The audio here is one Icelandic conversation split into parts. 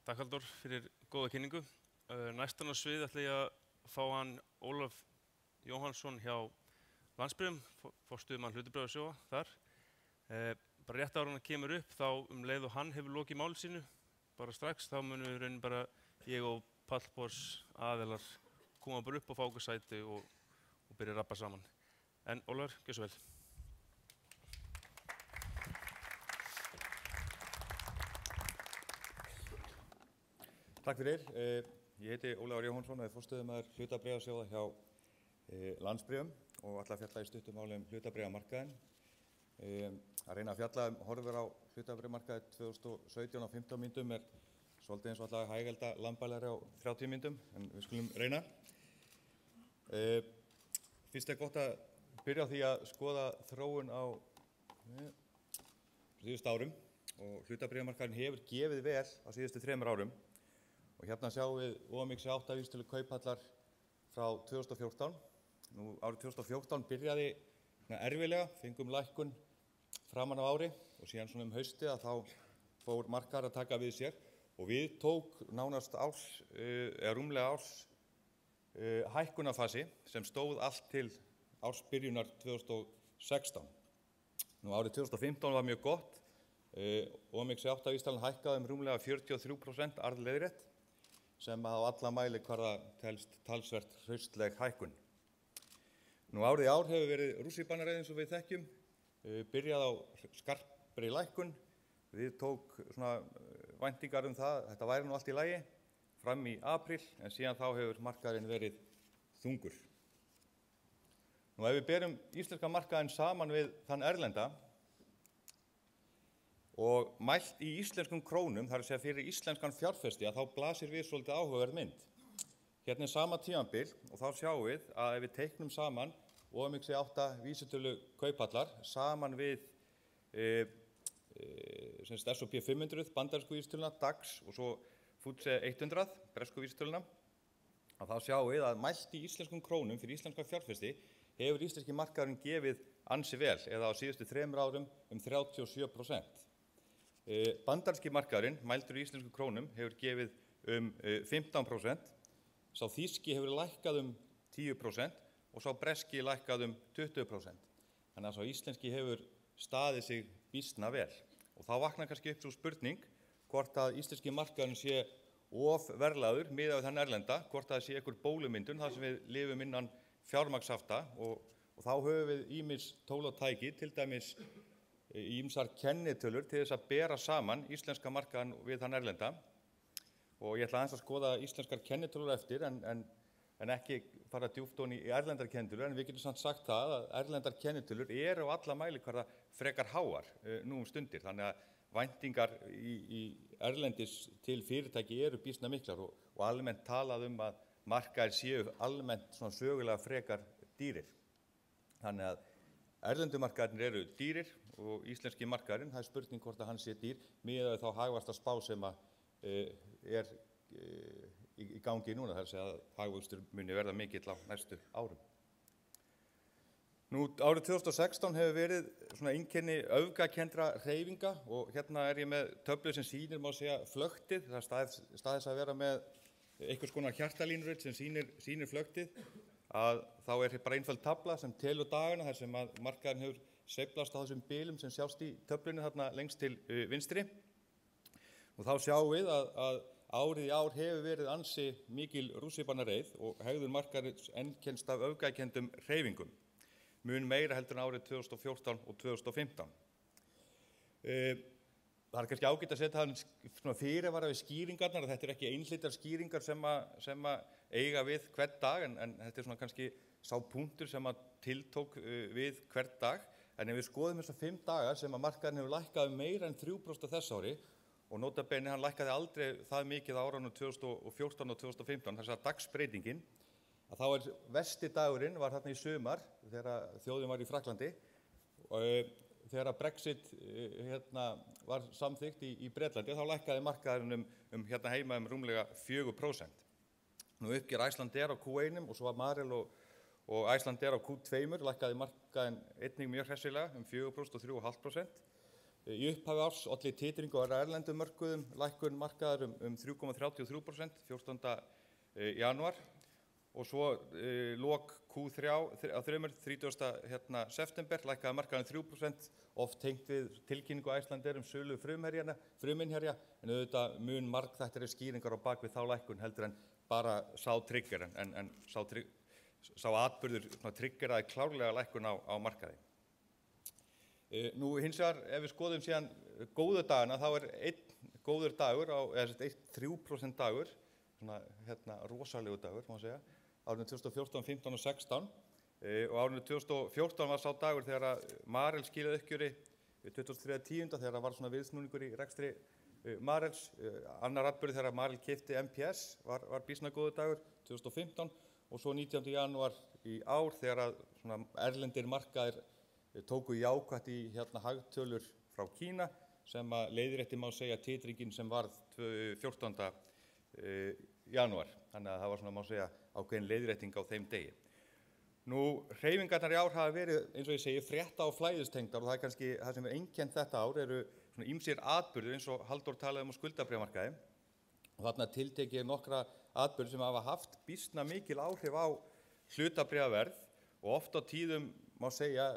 Takk Halldór fyrir góða kynningu. Næstan á svið ætla ég að fá hann Ólaf Jóhannsson hjá Landsbréfum, forstöðumann hlutabréfasjóða þar. Bara rétt áður en hann kemur upp þá leið og hann hefur lokið máli sínu, bara strax þá munum við raunin bara ég og pallborðs aðilar koma bara upp og fá okkur sæti og byrja að rappa saman. En Ólafur, gjörðu svo vel. Takk fyrir. Ég heiti Ólafur Jóhannsson og er forstöðumaður hlutabréfasjóða hjá Landsbréfum og ætla að fjalla í stuttu máli hlutabréfamarkaðinn. Að reyna að fjalla horfur á hlutabréfamarkaði 2017 á 15 mínútum er svolítið eins og alltaf hægelda lambalæri á 30 mínútum, en við skulum reyna. Fyrst er gott að byrja á því að skoða þróun á síðustu árum og hlutabréfamarkaðinn hefur gefið vel á síðustu 3 árum. Og hérna sjáum við OMX8 vísitölu kauphallar frá 2014. Nú árið 2014 byrjaði erfiðlega, fengum lækkun framan á ári og síðan svona haustið að þá fór markaðar að taka við sér og við tók nánast rúmlega árs hækkunarfasi sem stóð allt til ársbyrjunar 2016. Nú árið 2015 var mjög gott. OMX8 vísitalan hækkaði rúmlega 43% arðleiðrétt sem á alla mæli hverða telst talsvert hraustleg hækkun. Nú árið í ár hefur verið rússíbanareið eins og við þekkjum, byrjað á skarpri lækkun. Við tók svona væntingar það, þetta væri nú allt í lagi, fram í apríl, en síðan þá hefur markaðurinn verið þungur. Nú ef við berum íslenska markaðinn saman við þann erlenda, og mælt í íslenskum krónum, þar að segja fyrir íslenskan fjárfesti, að þá blasir við svolítið áhugaverð mynd. Hérna er sama tímabil og þá sjáum við að ef við teiknum saman OMX8 vísitölu kauphallar saman við S&P 500, bandarísku vísitöluna, DAX og svo FTSE 100, bresku vísitöluna, að þá sjáum við að mælt í íslenskum krónum fyrir íslenskan fjárfesti hefur íslenski markaðurinn gefið ansi vel, eða á síðustu 3 árum 37%. Bandaríski markaðurinn, mældur í íslenskum krónum, hefur gefið 15%, sá þýski hefur lækkað 10% og sá breski lækkað 20%. Þannig að sá íslenski hefur staðið sig býsna vel. Og þá vaknar kannski upp svo spurning hvort að íslenski markaðurinn sé of verðlagður miðað við þann erlenda, hvort að það sé einhver bólumyndun þar sem við lifum innan fjármagnshafta og þá höfum við ýmis tól og tæki, til dæmis ýmsar kennitölur til þess að bera saman íslenska markaðan við þann erlenda og ég ætla aðeins að skoða íslenskar kennitölur eftir en ekki fara djúpt ofan í erlendar kennitölur, en við getum samt sagt það að erlendar kennitölur eru á alla mælikvarða frekar háar nú stundir, þannig að væntingar í erlendis til fyrirtæki eru býsna miklar og almennt talað að markaðir séu almennt svona sögulega frekar dýrir. Þannig að erlendu markaðirnir eru dýrir og íslenski markaðurinn, það er spurning hvort að hann sé dýr, miðað við þá hagvaxta spá sem er í gangi núna, þar að segja að hagvöxtur muni verða mikill á næstu árum. Nú árið 2016 hefur verið svona einkenni öfgakenndra hreyfinga og hérna er ég með töflu sem sýnir, má segja, flöktið, það staðis að vera með einhvers konar hjartalínurrit sem sýnir flöktið, að þá er bara einföld tafla sem telur dagana þar sem að markaðurinn hefur sveiflast á þessum bilum sem sjást í töflunni þarna lengst til vinstri. Og þá sjáum við að árið í ár hefur verið ansi mikil rússíbanareið og hegðun markaðarins einkennst af öfgakenndum hreyfingum, mun meira heldur en árið 2014 og 2015. Það er kannski ágætt að setja það fyrirvara við skýringarnar, að þetta er ekki einhlítar skýringar sem eiga við hvern dag, en þetta er svona kannski sá punktur sem tiltók við hvern dag. En ef við skoðum þessa 5 daga sem að markaðurinn hefur lækkað meira en 3% þess ári, og nota bene hann lækkaði aldrei það mikið á árunum 2014 og 2015, þess að dagsbreytingin, að þá er versti dagurinn var þarna í sumar, þegar þjóðin var í Frakklandi, þegar að Brexit var samþykkt í Bretlandi, þá lækkaði markaðurinn hérna heima rúmlega 4%. Nú uppgjör Icelandair á Q1 og svo var Marel og Icelandair á Q2 lækkaði markaðurinn einnig mjög hressilega 4% og 3,5%. Í upphafi árs olli titringu á erlendum mörkuðum lækkun markaðar 3,33% 14. janúar og svo lok Q3 á 30. september lækkaði markaðan 3%, oft tengt við tilkynningu Icelandair sölu fruminnherja, en auðvitað mun margþættari skýringar á bak við þá lækkun heldur en bara sá trigger, en sá atburður triggeraði klárlega lækkun á markaði. Nú hins vegar, ef við skoðum síðan góðu dagana, þá einn góður dagur, eða 3% dagur, svona rosalegu dagur, má segja, árinu 2014, 15 og 16. Og árinu 2014 var sá dagur þegar Marel skilaði uppgjöri 23.10. þegar var svona viðsnúningur í rekstri Marels. Annar atburður þegar Marel keypti MPS var býsna góður dagur 2015 og svo 19. janúar í ár þegar svona erlendir markaðir tóku jákvætt í hagtölur frá Kína sem leiðrétti má segja titringin sem varð 14. janúar. Þannig að það var svona má segja ákveðin leiðrétting á þeim degi. Nú, hreyfingarnar í ár hafa verið, eins og ég segi, frétta- og flæðistengdar og það kannski það sem einkennt þetta ár eru svona ýmsir atburðir eins og Halldór talaði á skuldabréfamarkaði. Og þarna tiltekið nokkra atburðir sem hafa haft býsna mikil áhrif á hlutabréfaverð og oft á tíðum má segja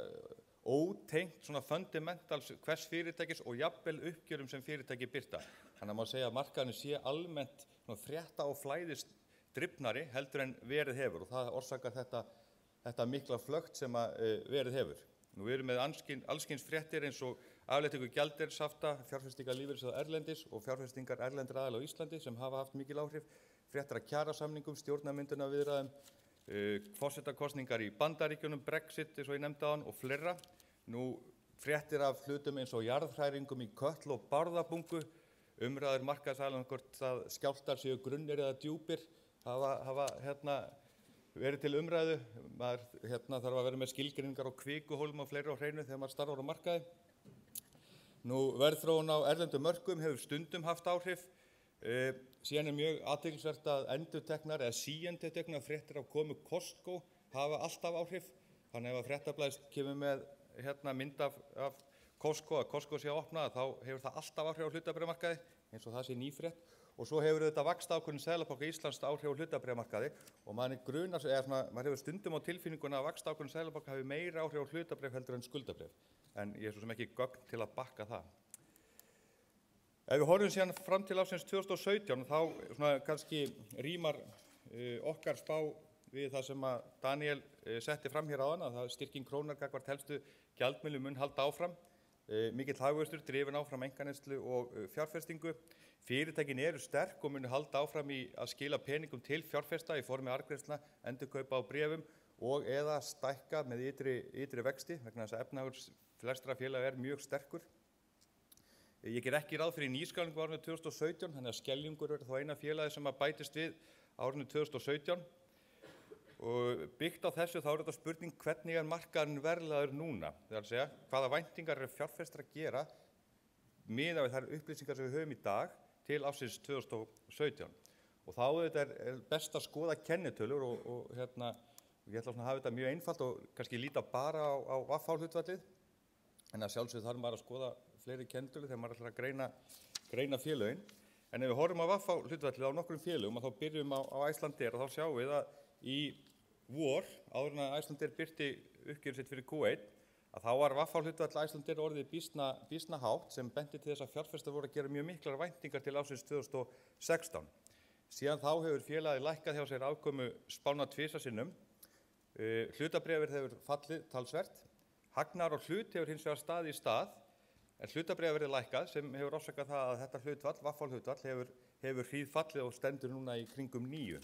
ótengt svona fundamentals hvers fyrirtækis og jafnvel uppgjörum sem fyrirtæki birta. Þannig að má segja að markaðurinn sé almennt frétta- og flæðisdrifnari heldur en verið hefur og það orsakar þetta mikla flökt sem verið hefur. Nú við erum með allskyns fréttir eins og afléttingu gjaldeyrishafta, fjárfestingar lífeyrissjóða erlendis og fjárfestingar erlendra aðila á Íslandi sem hafa haft mikil áhrif, fréttir af kjarasamningum, stjórnarmyndunarviðræðum, forsetakosningar í Bandaríkjunum, Brexit eins og ég nefndi áðan og fleira. Nú fréttir af hlutum eins og jarðhræringum í Kötlu og Bárðarbungu, umræður markaðsaðila hvort að skjálftar séu grunnir eða djúpir hafa verið til umræðu. Maður þarf að vera með skilgreiningar á kvikuhólum og fleira á hreinu þegar maður starfar á markaði. Nú verðþróun á erlendum mörkuðum hefur stundum haft áhrif. Síðan mjög athyglisvert að endurteknar eða síendurteknar fréttir af komu Costco hafa alltaf áhrif. Þannig ef að Fréttablaðið kemur með mynd af Costco, að Costco sé að opna, þá hefur það alltaf áhrif á hlutabréfamarkaði, eins og það sé nýfrétt. Og svo hefur þetta vaxtaákvörðun Seðlabanka Íslands áhrif á hlutabréfamarkaði og maður hefur stundum á tilfinninguna að vaxtaákvörðun Seðlabanka hafi meira áhrif á hlutabréf heldur en skuldabréf. En ég svo sem ekki gögn til að bakka það. Ef við horfum síðan fram til ársins 2017, þá kannski rímar okkar spá við það sem að Daniel setti fram hér áðan, að styrking krónunnar gagnvart helstu gjaldmiðlum mun halda áfram. Mikill hagvöxtur drifinn áfram einkaneyslu og fjárfestingu. Fyrirtækin eru sterk og munu halda áfram í að skila peningum til fjárfesta í formi arðgreiðslna, endurkaupa á bréfum og eða stækka með ytri vexti vegna þess að efnahagur flestra félaga mjög sterkur. Ég ger ekki ráð fyrir nýskráningu á árinu 2017, þannig að Skeljungur verður þá eina félagi sem að bætist við árinu 2017. Og byggt á þessu þá þetta spurning hvernig markaðurinn verðlagður núna. Það að segja, hvaða væntingar fjárfestar að gera miðað við þær upplýsingar sem við höfum í dag til ársins 2017. Og þá þetta best að skoða kennitölur og ég ætla að hafa þetta mjög einfalt og kannski líta bara á VF-hlutfallið. En að sjálfsögðu þarf maður að skoða fleiri kennitölur þegar maður ætlar að greina félögin. En ef við horfum á VF-hlutfallið á nokkrum félögum og þá byrjum á Icelandair og þá sjáum við að í vor, áður en að Icelandair birti uppgjörið sitt fyrir Q1, að þá var VF-hlutfall Icelandair orðið býsna hátt sem benti til þess að fjárfestar voru að gera mjög miklar væntingar til ársins 2016. Síðan þá hefur félagið lækkað hjá sér afkomu spána tvisvar sinnum. Hlutabréfið hefur fallið talsvert. Hagnaður á hlut hefur hins vegar staðið í stað, en hlutabréfið verið lækkað sem hefur orsakað það að þetta hlutfall, VF-hlutfall, hefur hríðfallið og stendur núna í kringum 9.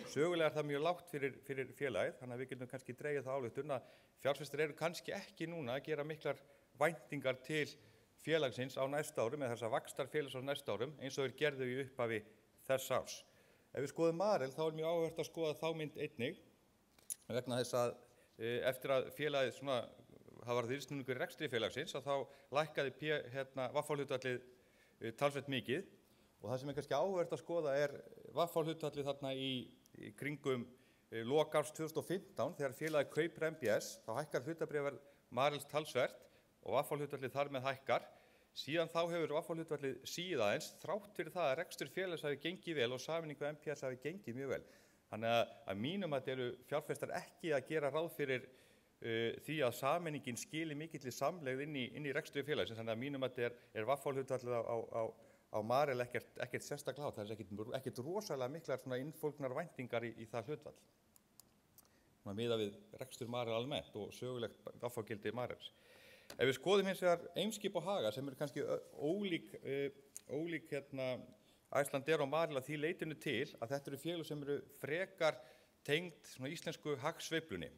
Sögulega er það mjög lágt fyrir félagið, þannig að við getum kannski dregið það ályktun að fjárfestar eru kannski ekki núna að gera miklar væntingar til félagsins á næstu árum eða þess að vaxtarfélags á næstu árum eins og þeir gerðu í upphafi þess árs. Ef við skoðum Marel þá mjög áhugavert að skoða þá mynd einnig vegna þess að eftir að félagið það var viðsnúningur í rekstri félagsins að þá lækkaði VF-hlutfallið talsvert mikið og það sem kannski áhugavert að skoða VF-hlutfallið þarna í kringum lok árs 2015 þegar félagið kaupir MBS þá hækkar hlutabréfaverð Marels talsvert og VF-hlutfallið þar með hækkar Síðan þá hefur vaffahlutfallið síið aðeins þrátt fyrir það að rekstur félags hafi gengið vel og sameiningu MPS hafi gengið mjög vel. Þannig að mínum að eru fjárfestar ekki að gera ráð fyrir því að sameiningin skili mikilli samlegð inn í rekstri félagsins. Þannig að mínum að vaffahlutfallið á Marel ekkert sérstaklega hátt. Það ekkert rosalega miklar svona innfólgnar væntingar í það hlutfall. Miðað við rekstur Marel almennt og sögulegt vaffagildi Marels. Ef við skoðum hins vegar Eimskip og Haga sem eru kannski ólík Icelandair og Marel að því leytinu til að þetta eru félög sem eru frekar tengd svona íslensku hagsveiflunni.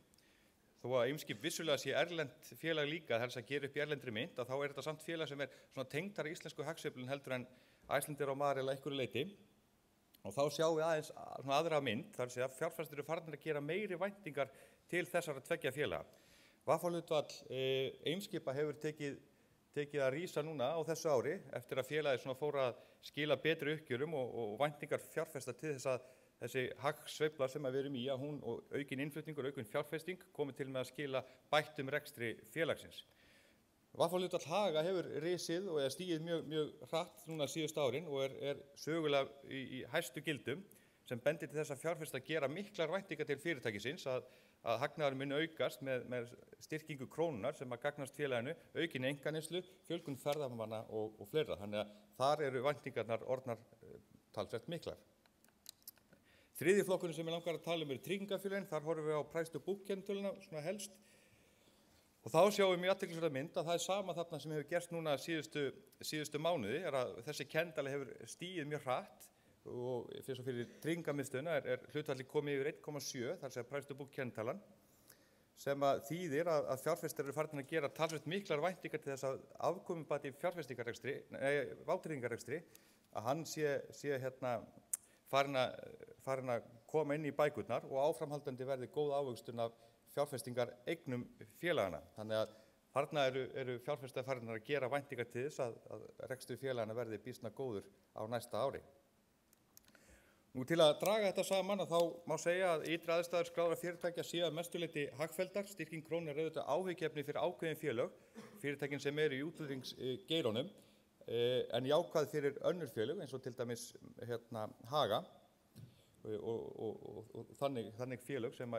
Þó að Eimskip vissulega sé erlent félag líka, þess að gera upp í erlendri mynt, að þá er þetta samt félag sem er svona tengdara íslensku hagsveiflun heldur en Icelandair og Marel að einhverju leyti. Og þá sjáum við aðeins svona aðra mynd, þar að segja að fjárfestar eru farnir að gera meiri væntingar til þessara tveggja félaga. Vaffahlutfall Eimskipa hefur tekið að rísa núna á þessu ári eftir að félagið svona fór að skila betri uppgjörum og væntingar fjárfesta til þess að þessi hagsveifla sem við erum í að hún og aukin innflutningur, aukin fjárfesting komi til með að skila bættum rekstri félagsins. Vaffahlutfall Haga hefur risið og stigið mjög hratt núna síðustu árin og er sögulega í hæstu gildum sem bendir til þess að fjárfesta gera miklar væntingar til fyrirtækisins að hagnaður muni aukast með styrkingu krónunar sem að gagnast félaginu, aukin einkaneyslu, fjölgun ferðamanna og fleira. Þannig að þar eru væntingarnar orðnar talsvert miklar. Þriðji flokkurinn sem ég langar að tala eru tryggingafélögin. Þar horfum við á price to book kennitöluna svona helst. Og þá sjáum við mjög athyglisverða mynd að það er sama þarna sem hefur gerst núna síðustu mánuði, er að þessi kennitala hefur stigið mjög hratt og fyrir tryggingamiðstöðuna er hlutfallið komið yfir 1,7, þar segja price to book kennitalan, sem að þýðir að fjárfestar eru farin að gera talsvert miklar væntingar til þess að afkomubati vátryggingarekstri, að hann sé farin að koma inn í bækurnar og áframhaldandi verði góð ávöxtun af fjárfestingar eignum félagana. Þannig að þarna eru fjárfestar farin að gera væntingar til þess að rekstur félagana verði býsna góður á næsta ári. Nú til að draga þetta saman þá má segja að ytri aðstæður skráðra fyrirtækja séu að mestu leyti hagfelldar. Styrking krónu er auðvitað áhyggjuefni fyrir ákveðin félög, fyrirtækin sem eru í útflutningsgeiranum, en jákvæð fyrir önnur félög eins og til dæmis Haga og þannig félög sem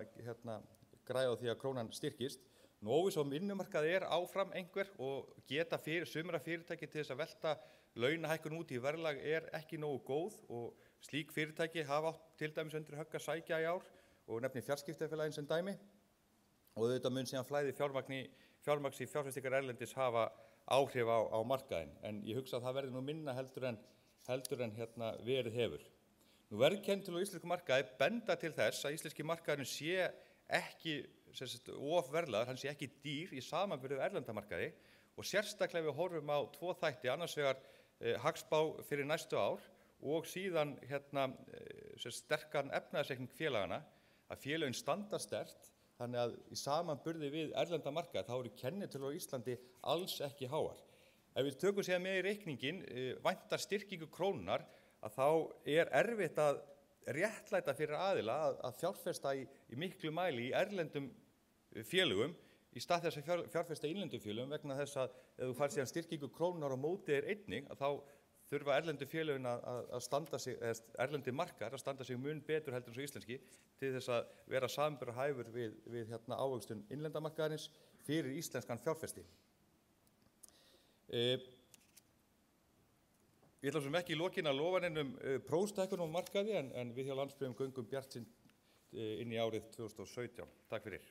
græða á því að krónan styrkist. Nú óvissa á vinnumarkaði er áfram einhver og geta sumra fyrirtæki til þess að velta launahækkun út í verðlag er ekki nógu góð og slík fyrirtæki hafa átt til dæmis undir högg að sækja í ár og nefnir fjarskiptafélagin sem dæmi og auðvitað mun síðan flæði fjármagns í fjárfestingar erlendis hafa áhrif á markaðinn, en ég hugsa að það verði nú minna heldur en verið hefur. Nú verðkennitölur á íslenskum markaði benda til þess að íslenski markaðurinn sé ekki of verðlaður, hann sé ekki dýr í samanburði við erlenda markaði og sérstaklega við horfum á tvo þætti, annars vegar hagspá fyrir næstu ár og síðan sterkan efnahagsreikning félagana, að félögin standa sterkt, þannig að í samanburði við erlenda markaði þá eru kennitölur á Íslandi alls ekki háar. Ef við tökum síðan með í reikningin væntar styrkingu krónunar, að þá er erfitt að réttlæta fyrir aðila að fjárfesta í miklu mæli í erlendum félögum í stað þess að fjárfesta í innlendum félögum vegna þess að ef þú fær síðan styrkingu krónunar á móti einnig, að þá þurfa erlendu félögin að standa sig, erlendi markar að standa sig mun betur heldur en svo íslenski til þess að vera samanburðarhæfur við ávöxtun innlendamarkaðarins fyrir íslenskan fjárfesti. Ég ætla sem ekki í lokin að lofa neinum prófstækkun á markaði en við hjá Landsbréfum göngum bjartsýn inn í árið 2017. Takk fyrir.